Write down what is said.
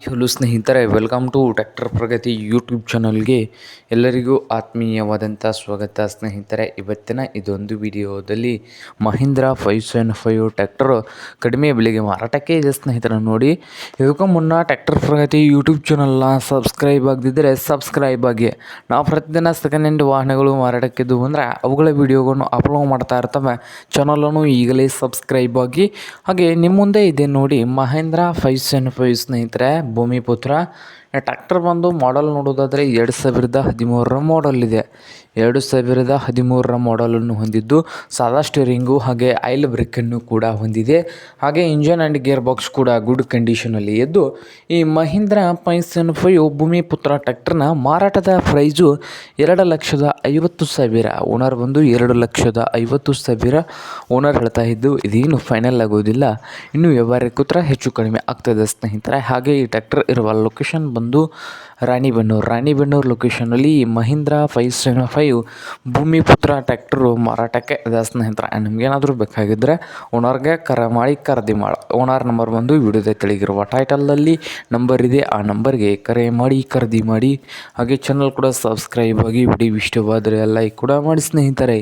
Hello ಸ್ನೇಹಿತರೆ, welcome to tractor Pragati YouTube ಚಾನಲ್ಗೆ ಎಲ್ಲರಿಗೂ ಆತ್ಮೀಯವಾದಂಥ ಸ್ವಾಗತ. ಸ್ನೇಹಿತರೆ, ಇವತ್ತಿನ ಇದೊಂದು ವಿಡಿಯೋದಲ್ಲಿ ಮಹೀಂದ್ರ 575 ಟ್ರ್ಯಾಕ್ಟರು ಕಡಿಮೆ ಬೆಲೆಗೆ ಮಾರಾಟಕ್ಕೆ ಇದೆ. ಸ್ನೇಹಿತರೆ ನೋಡಿ, ಇದಕ್ಕೂ ಮುನ್ನ ಟ್ರ್ಯಾಕ್ಟರ್ ಪ್ರಗತಿ ಯೂಟ್ಯೂಬ್ ಚಾನಲ್ನ ಸಬ್ಸ್ಕ್ರೈಬ್ ಆಗದಿದ್ದರೆ ಸಬ್ಸ್ಕ್ರೈಬ್ ಆಗಿ. ನಾವು ಪ್ರತಿದಿನ ಸೆಕೆಂಡ್ ಹ್ಯಾಂಡ್ ವಾಹನಗಳು ಮಾರಾಟಕ್ಕಿದ್ದು ಅಂದರೆ ಅವುಗಳ ವಿಡಿಯೋಗಳನ್ನು ಅಪ್ಲೋಡ್ ಮಾಡ್ತಾ ಇರ್ತವೆ. ಚಾನಲನ್ನು ಈಗಲೇ ಸಬ್ಸ್ಕ್ರೈಬ್ ಆಗಿ. ಹಾಗೆ ನಿಮ್ಮ ಮುಂದೆ ಇದೆ ನೋಡಿ ಮಹೀಂದ್ರ 575 ಸ್ನೇಹಿತರೆ, ಭೂಮಿಪುತ್ರ ಟ್ರ್ಯಾಕ್ಟರ್ ಬಂದು ಮಾಡಲ್ ನೋಡೋದಾದರೆ 2013 ಮಾಡಲ್ ಇದೆ. 2013 ಮಾಡಲನ್ನು ಹೊಂದಿದ್ದು ಸಾದಾ ಸ್ಟೀರಿಂಗು ಹಾಗೆ ಆಯಿಲ್ ಬ್ರೇಕನ್ನು ಕೂಡ ಹೊಂದಿದೆ. ಹಾಗೆ ಇಂಜನ್ ಆ್ಯಂಡ್ ಗೇರ್ ಬಾಕ್ಸ್ ಕೂಡ ಗುಡ್ ಕಂಡೀಷನಲ್ಲಿ ಇದ್ದು, ಈ ಮಹೀಂದ್ರ 575 ಭೂಮಿಪುತ್ರ ಟ್ರ್ಯಾಕ್ಟರ್ನ ಮಾರಾಟದ ಪ್ರೈಸು 2,50,000. ಓನರ್ ಬಂದು 2,50,000 ಓನರ್ ಹೇಳ್ತಾ ಇದ್ದು, ಇದೇನು ಫೈನಲ್ ಆಗೋದಿಲ್ಲ, ಇನ್ನು ವ್ಯವಹಾರ ಕೂತ್ರ ಹೆಚ್ಚು ಕಡಿಮೆ ಆಗ್ತದೆ ಸ್ನೇಹಿತರೆ. ಹಾಗೆ ಈ ಟ್ರ್ಯಾಕ್ಟರ್ ಇರುವ ಲೊಕೇಶನ್ ಬಂದು ರಾಣಿಬೆನ್ನೂರು ಲೊಕೇಶನಲ್ಲಿ ಮಹೀಂದ್ರ 575 ಭೂಮಿಪುತ್ರ ಟ್ರ್ಯಾಕ್ಟರು ಮಾರಾಟಕ್ಕೆ ಇದೆ ಸ್ನೇಹಿತರೆ. ನಿಮಗೇನಾದರೂ ಬೇಕಾಗಿದ್ದರೆ ಓನರ್ಗೆ ಖರೀದಿ ಮಾಡಿ. ಓನರ್ ನಂಬರ್ ಬಂದು ವಿಡಿಯೋದ ಕೆಳಗಿರುವ ಟೈಟಲ್ನಲ್ಲಿ ನಂಬರ್ ಇದೆ, ಆ ನಂಬರ್ಗೆ ಕರೆ ಮಾಡಿ ಖರೀದಿ ಮಾಡಿ. ಹಾಗೆ ಚಾನಲ್ ಕೂಡ ಸಬ್ಸ್ಕ್ರೈಬ್ ಆಗಿ. ವಿಡಿಯೋ ಇಷ್ಟವಾದರೆ ಲೈಕ್ ಕೂಡ ಮಾಡಿ ಸ್ನೇಹಿತರೆ.